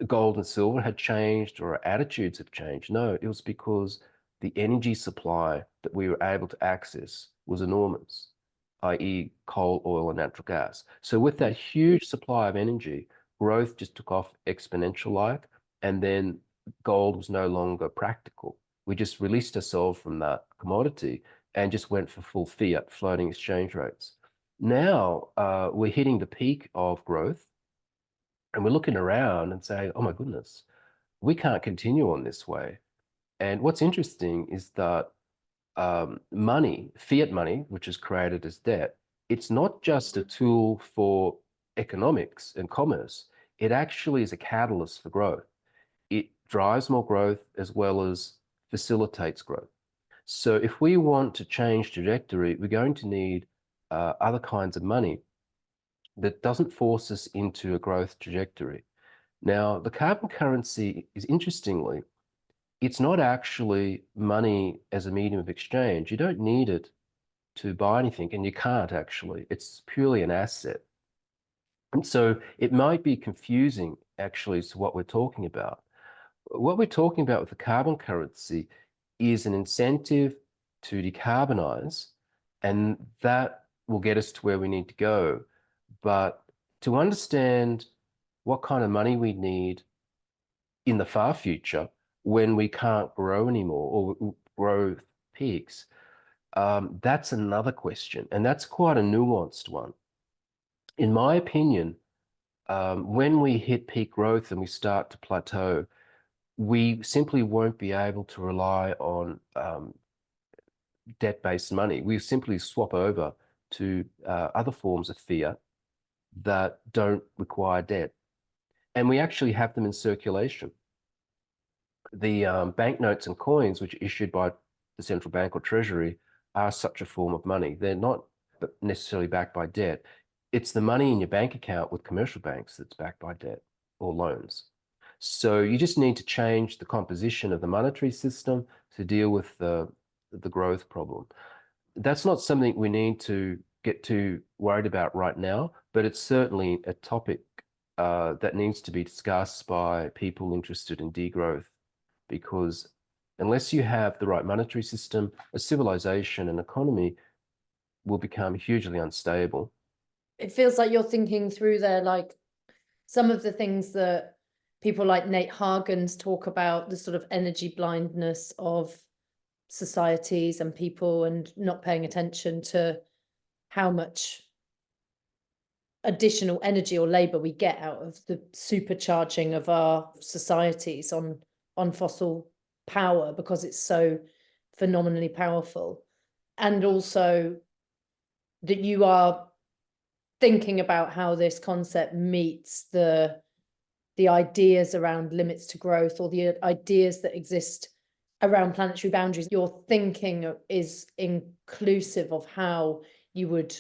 gold and silver had changed or our attitudes had changed. No, it was because the energy supply that we were able to access was enormous, i.e. coal, oil, and natural gas. So with that huge supply of energy, growth just took off exponential-like, and then gold was no longer practical. We just released ourselves from that commodity and just went for full fiat, floating exchange rates. Now we're hitting the peak of growth, and we're looking around and saying, oh my goodness, we can't continue on this way. And what's interesting is that money, fiat money, which is created as debt, it's not just a tool for economics and commerce. It actually is a catalyst for growth. It drives more growth as well as facilitates growth. So if we want to change trajectory, we're going to need other kinds of money that doesn't force us into a growth trajectory. Now, the carbon currency is, interestingly, it's not actually money as a medium of exchange. You don't need it to buy anything, and you can't actually. It's purely an asset. And so it might be confusing actually as to what we're talking about. What we're talking about with the carbon currency is an incentive to decarbonize, and that will get us to where we need to go. But to understand what kind of money we need in the far future when we can't grow anymore or grow peaks, that's another question, and that's quite a nuanced one. In my opinion, when we hit peak growth and we start to plateau, we simply won't be able to rely on debt-based money. We simply swap over to other forms of fiat that don't require debt. And we actually have them in circulation. The banknotes and coins, which are issued by the central bank or treasury, are such a form of money. They're not necessarily backed by debt. It's the money in your bank account with commercial banks that's backed by debt or loans. So you just need to change the composition of the monetary system to deal with the growth problem. That's not something we need to get too worried about right now, but it's certainly a topic that needs to be discussed by people interested in degrowth, because unless you have the right monetary system, a civilization and economy will become hugely unstable. It feels like you're thinking through there, like some of the things that people like Nate Hagens talk about, the sort of energy blindness of societies and people, and not paying attention to how much additional energy or labor we get out of the supercharging of our societies on fossil power, because it's so phenomenally powerful. And also that you are thinking about how this concept meets the ideas around limits to growth, or the ideas that exist around planetary boundaries. Your thinking is inclusive of how you would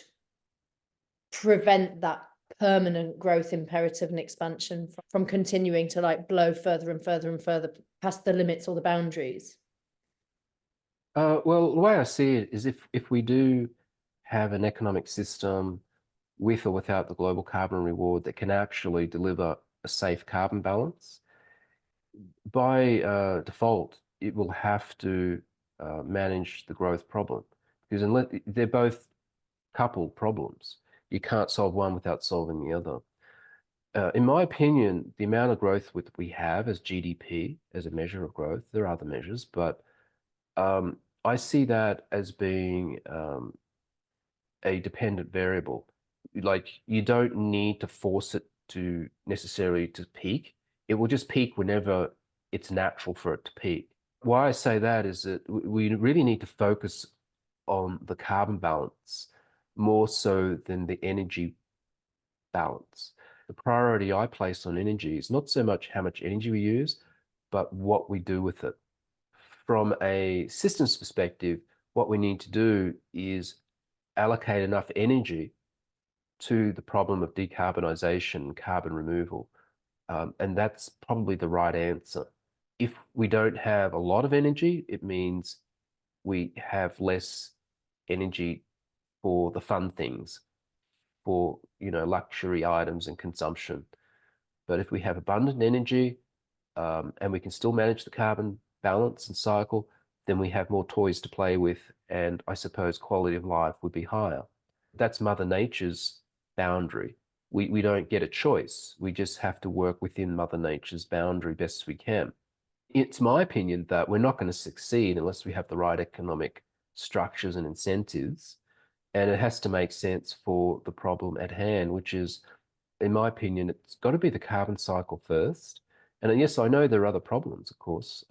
prevent that permanent growth imperative and expansion from continuing to like blow further and further and further past the limits or the boundaries. Well, the way I see it is if we do have an economic system with or without the global carbon reward, that can actually deliver a safe carbon balance, by default, it will have to manage the growth problem, because unless they're both coupled problems, you can't solve one without solving the other. In my opinion, the amount of growth we have as GDP, as a measure of growth, there are other measures, but I see that as being a dependent variable. Like, you don't need to force it to necessarily to peak. It will just peak whenever it's natural for it to peak. Why I say that is that we really need to focus on the carbon balance more so than the energy balance. The priority I place on energy is not so much how much energy we use, but what we do with it. From a systems perspective, what we need to do is allocate enough energy to the problem of decarbonisation and carbon removal. And that's probably the right answer. If we don't have a lot of energy, it means we have less energy for the fun things, for, luxury items and consumption. But if we have abundant energy, and we can still manage the carbon balance and cycle, then we have more toys to play with, and I suppose quality of life would be higher. That's Mother Nature's boundary. We don't get a choice. We just have to work within Mother Nature's boundary best we can. It's my opinion that we're not going to succeed unless we have the right economic structures and incentives, and it has to make sense for the problem at hand, which is, in my opinion, it's got to be the carbon cycle first. And yes, I know there are other problems, of course.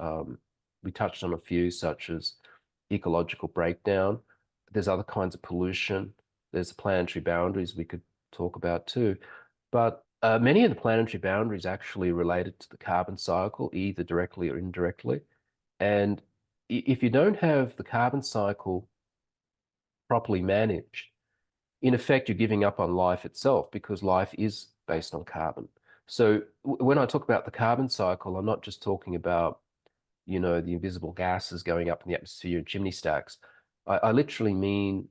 We touched on a few, such as ecological breakdown. There's other kinds of pollution. There's planetary boundaries we could talk about too. But many of the planetary boundaries actually related to the carbon cycle, either directly or indirectly. And if you don't have the carbon cycle properly managed, in effect, you're giving up on life itself, because life is based on carbon. So when I talk about the carbon cycle, I'm not just talking about, the invisible gases going up in the atmosphere and chimney stacks. I literally mean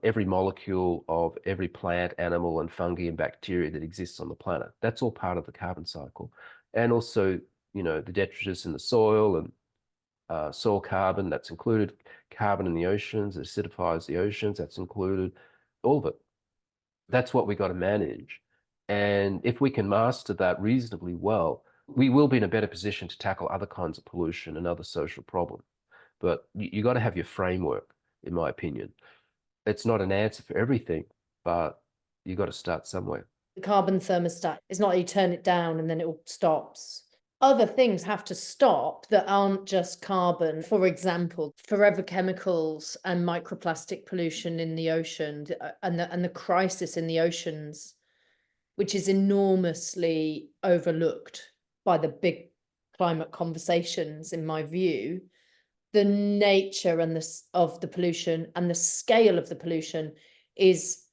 every molecule of every plant, animal, and fungi and bacteria that exists on the planet. That's all part of the carbon cycle. And also, the detritus in the soil and soil carbon, that's included. Carbon in the oceans, it acidifies the oceans, that's included. All of it. That's what we got to manage. And if we can master that reasonably well, we will be in a better position to tackle other kinds of pollution and other social problems. But you got to have your framework, in my opinion. It's not an answer for everything, but you got to start somewhere. The carbon thermostat is not you turn it down and then it all stops. Other things have to stop that aren't just carbon. For example, forever chemicals and microplastic pollution in the ocean, and the crisis in the oceans, which is enormously overlooked by the big climate conversations, in my view. The nature and of the pollution and the scale of the pollution is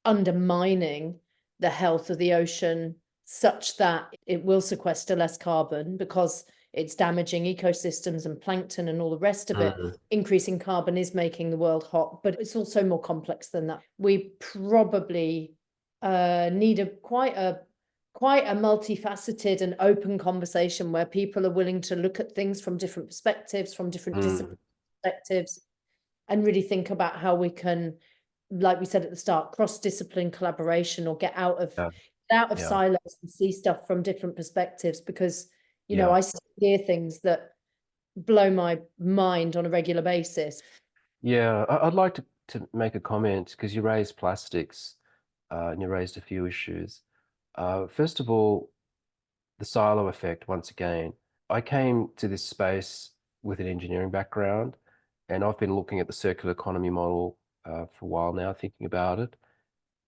undermining the health of the ocean, such that it will sequester less carbon because it's damaging ecosystems and plankton and all the rest of it. Increasing carbon is making the world hot, but it's also more complex than that. We probably need quite a multifaceted and open conversation where people are willing to look at things from different perspectives, from different discipline perspectives, and really think about how we can, like we said at the start, cross-discipline collaboration, or get out of silos and see stuff from different perspectives, because I still hear things that blow my mind on a regular basis. Yeah, I'd like to make a comment, because you raised plastics, and you raised a few issues. First of all, the silo effect, once again. I came to this space with an engineering background, and I've been looking at the circular economy model for a while now, thinking about it.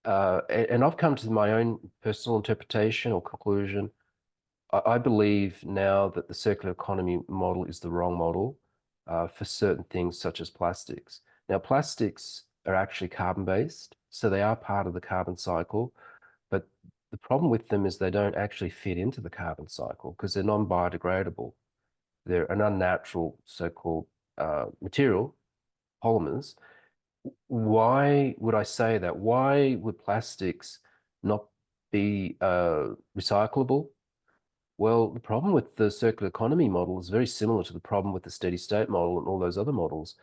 And I've come to my own personal interpretation or conclusion. I believe now that the circular economy model is the wrong model for certain things, such as plastics. Now, plastics are actually carbon-based, so they are part of the carbon cycle. But the problem with them is they don't actually fit into the carbon cycle, because they're non-biodegradable. They're an unnatural so-called material, polymers, Why would I say that? Why would plastics not be recyclable? Well, the problem with the circular economy model is very similar to the problem with the steady state model and all those other models.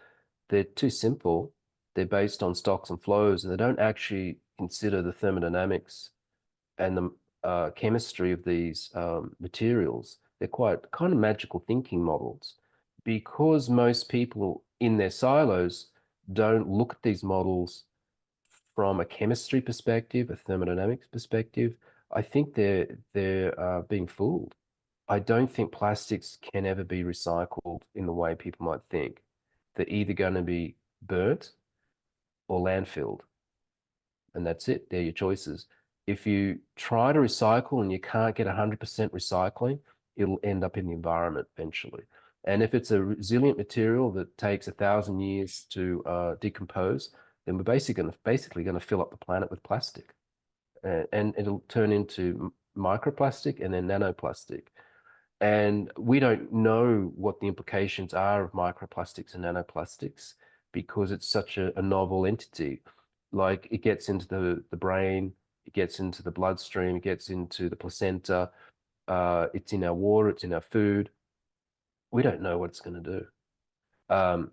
They're too simple. They're based on stocks and flows, and they don't actually consider the thermodynamics and the chemistry of these materials. They're quite kind of magical thinking models because most people in their silos don't look at these models from a chemistry perspective, a thermodynamics perspective. I think they're being fooled. I don't think plastics can ever be recycled in the way people might think. They're either going to be burnt or landfilled, and that's it. They're your choices. If you try to recycle and you can't get 100% recycling, it'll end up in the environment eventually. And if it's a resilient material that takes 1,000 years to decompose, then we're basically going to fill up the planet with plastic, and it'll turn into microplastic and then nanoplastic. And we don't know what the implications are of microplastics and nanoplastics because it's such a novel entity. Like it gets into the brain, it gets into the bloodstream, it gets into the placenta, it's in our water, it's in our food. We don't know what it's going to do.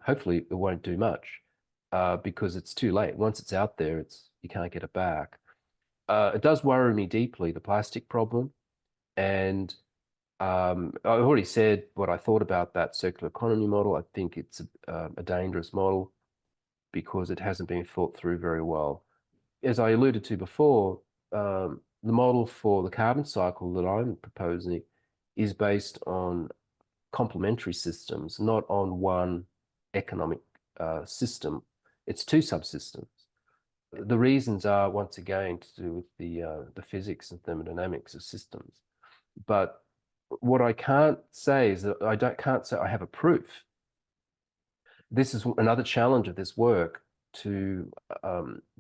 Hopefully it won't do much because it's too late. Once it's out there, you can't get it back. It does worry me deeply, the plastic problem. And I've already said what I thought about that circular economy model. I think it's a dangerous model because it hasn't been thought through very well. As I alluded to before, the model for the carbon cycle that I'm proposing is based on complementary systems, not on one economic system. It's two subsystems. The reasons are, once again, to do with the physics and thermodynamics of systems. But what I can't say is that can't say I have a proof. This is another challenge of this work to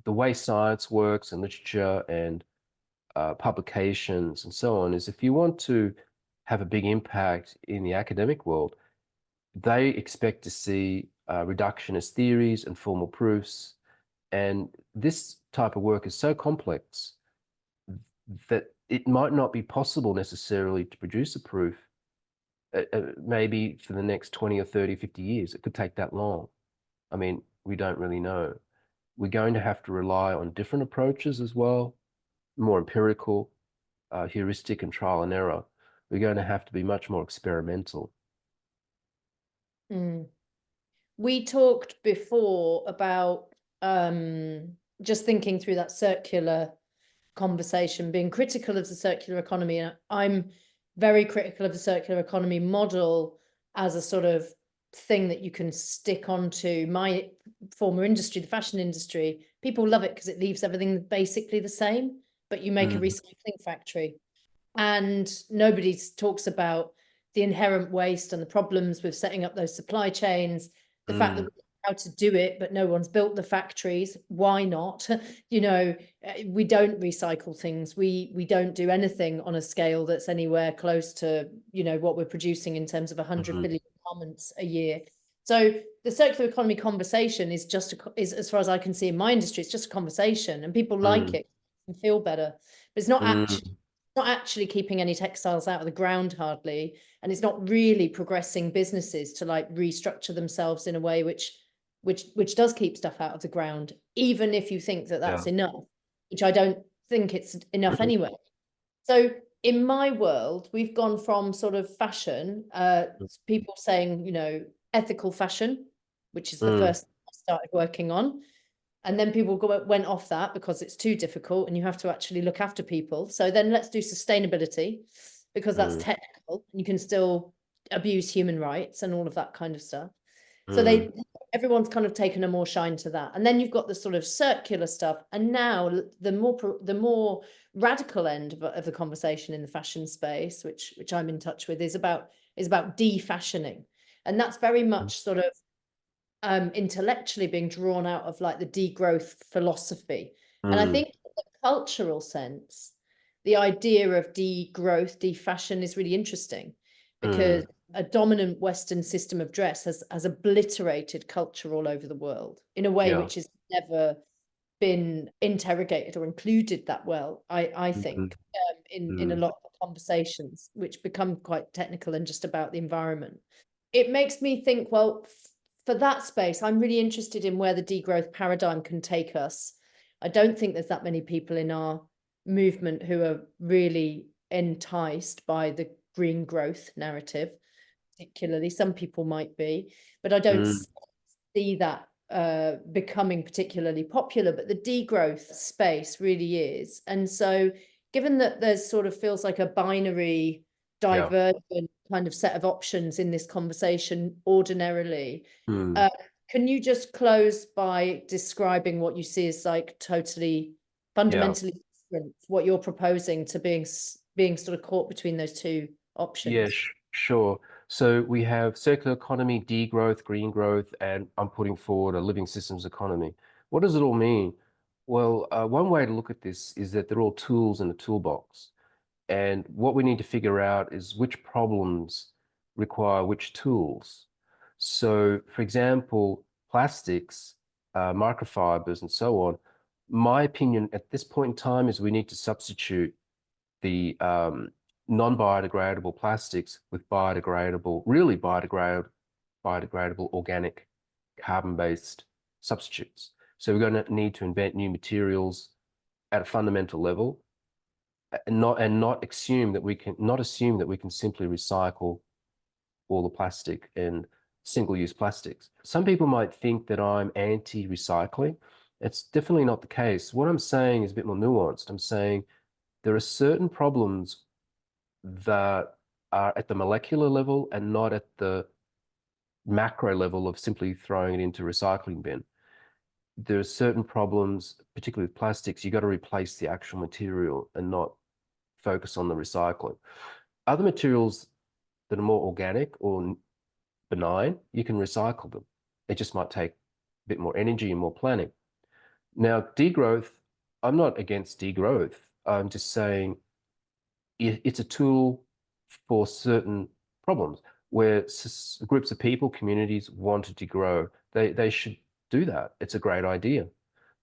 the way science works and literature and publications and so on, is if you want to have a big impact in the academic world, they expect to see reductionist theories and formal proofs. And this type of work is so complex that it might not be possible necessarily to produce a proof maybe for the next 20 or 30, 50 years. It could take that long. I mean, we don't really know. We're going to have to rely on different approaches as well, more empirical, heuristic and trial and error. We're going to have to be much more experimental. Mm. We talked before about just thinking through that circular conversation, being critical of the circular economy. And I'm very critical of the circular economy model as a sort of thing that you can stick onto. My former industry, the fashion industry, people love it because it leaves everything basically the same, but you make a recycling factory. And nobody talks about the inherent waste and the problems with setting up those supply chains, the fact that we know how to do it, but no one's built the factories. Why not? You know, we don't recycle things. We don't do anything on a scale that's anywhere close to, you know, what we're producing in terms of 100 billion garments a year. So the circular economy conversation is just is, as far as I can see in my industry, it's just a conversation, and people like it and feel better, but it's not actually keeping any textiles out of the ground hardly, and it's not really progressing businesses to like restructure themselves in a way which does keep stuff out of the ground, even if you think that that's enough, which I don't think it's enough anyway. So in my world, we've gone from sort of fashion, people saying, you know, ethical fashion, which is the first thing I started working on. And then people went off that because it's too difficult and you have to actually look after people. So then let's do sustainability, because that's technical and you can still abuse human rights and all of that kind of stuff. So everyone's kind of taken a more shine to that. And then you've got the sort of circular stuff. And now the more radical end of the conversation in the fashion space, which I'm in touch with, is about defashioning. And that's very much sort of intellectually being drawn out of like the degrowth philosophy. And I think in the cultural sense, the idea of degrowth, defashion is really interesting, because a dominant Western system of dress has obliterated culture all over the world in a way Yeah. which has never been interrogated or included that well, I think, in a lot of the conversations, which become quite technical and just about the environment. It makes me think, well, for that space, I'm really interested in where the degrowth paradigm can take us. I don't think there's that many people in our movement who are really enticed by the green growth narrative, particularly. Some people might be, but I don't see that becoming particularly popular, but the degrowth space really is. And so given that there's sort of feels like a binary divergent kind of set of options in this conversation ordinarily, can you just close by describing what you see as like totally fundamentally different, what you're proposing to being sort of caught between those two options? Yeah, sure. So we have circular economy, degrowth, green growth, and I'm putting forward a living systems economy. What does it all mean? Well, one way to look at this is that they're all tools in a toolbox. And what we need to figure out is which problems require which tools. So, for example, plastics, microfibers, and so on, my opinion at this point in time is we need to substitute the non-biodegradable plastics with biodegradable, really biodegradable organic carbon-based substitutes. So we're going to need to invent new materials at a fundamental level, and not assume that we can simply recycle all the plastic and single-use plastics. Some people might think that I'm anti-recycling. It's definitely not the case. What I'm saying is a bit more nuanced. I'm saying there are certain problems that are at the molecular level and not at the macro level of simply throwing it into a recycling bin. There are certain problems, particularly with plastics, you got to replace the actual material and not focus on the recycling. Other materials that are more organic or benign, you can recycle them. It just might take a bit more energy and more planning. Now, degrowth, I'm not against degrowth. I'm just saying it's a tool for certain problems where groups of people, communities want to degrow. They should do that. It's a great idea.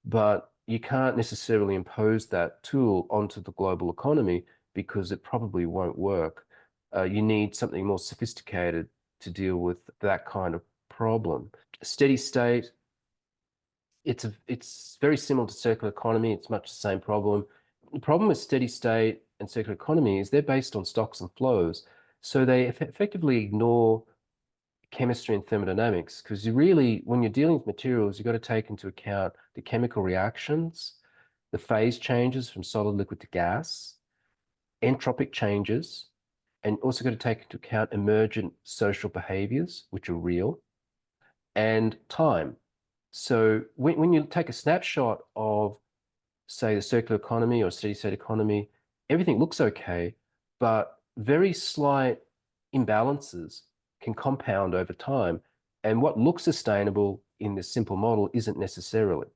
But you can't necessarily impose that tool onto the global economy because it probably won't work. You need something more sophisticated to deal with that kind of problem. Steady state, it's very similar to circular economy. It's much the same problem. The problem with steady state and circular economy is they're based on stocks and flows. So they effectively ignore chemistry and thermodynamics, because you really, when you're dealing with materials, you've got to take into account the chemical reactions, the phase changes from solid liquid to gas, entropic changes, and also got to take into account emergent social behaviors, which are real, and time. So when you take a snapshot of, say, the circular economy or steady state economy, everything looks okay, but very slight imbalances can compound over time. And what looks sustainable in this simple model isn't necessarily.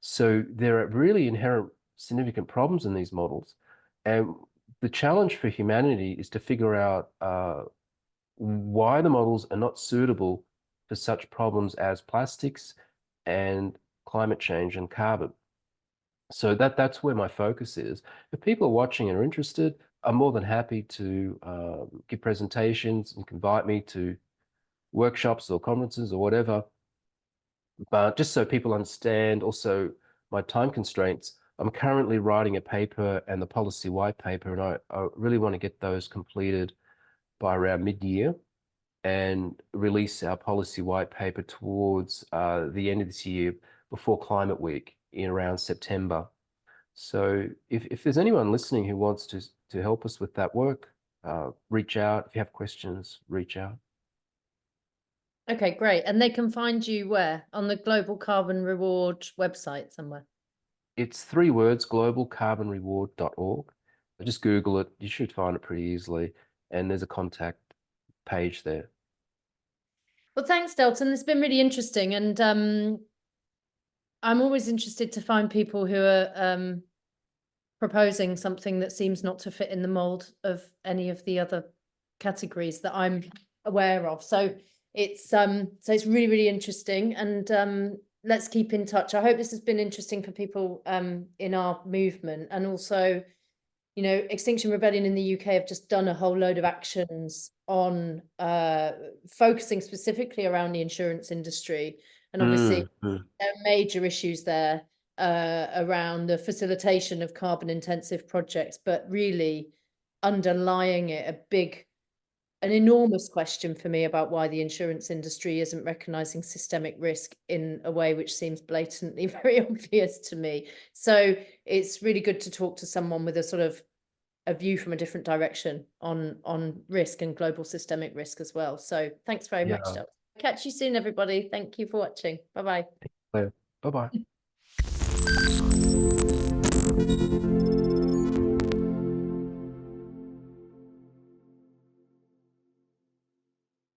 So there are really inherent significant problems in these models. And the challenge for humanity is to figure out why the models are not suitable for such problems as plastics and climate change and carbon. So that's where my focus is. If people are watching and are interested, I'm more than happy to give presentations. You can invite me to workshops or conferences or whatever. But just so people understand also my time constraints, I'm currently writing a paper and the policy white paper, and I really want to get those completed by around mid-year and release our policy white paper towards the end of this year before Climate Week in around September. So if there's anyone listening who wants to help us with that work, reach out. If you have questions, reach out. Okay, great. And they can find you where? On the Global Carbon Reward website somewhere? It's 3 words, globalcarbonreward.org. Just Google it. You should find it pretty easily. And there's a contact page there. Well, thanks, Delton. It's been really interesting. And I'm always interested to find people who are proposing something that seems not to fit in the mold of any of the other categories that I'm aware of. So it's really, really interesting, and let's keep in touch. I hope this has been interesting for people in our movement, and also, you know, Extinction Rebellion in the UK have just done a whole load of actions on focusing specifically around the insurance industry, and obviously there are major issues there around the facilitation of carbon intensive projects, but really underlying it an enormous question for me about why the insurance industry isn't recognizing systemic risk in a way which seems blatantly very obvious to me. So it's really good to talk to someone with a sort of a view from a different direction on risk and global systemic risk as well. So thanks very much, Del. Catch you soon, everybody. Thank you for watching. Bye-bye. Bye-bye.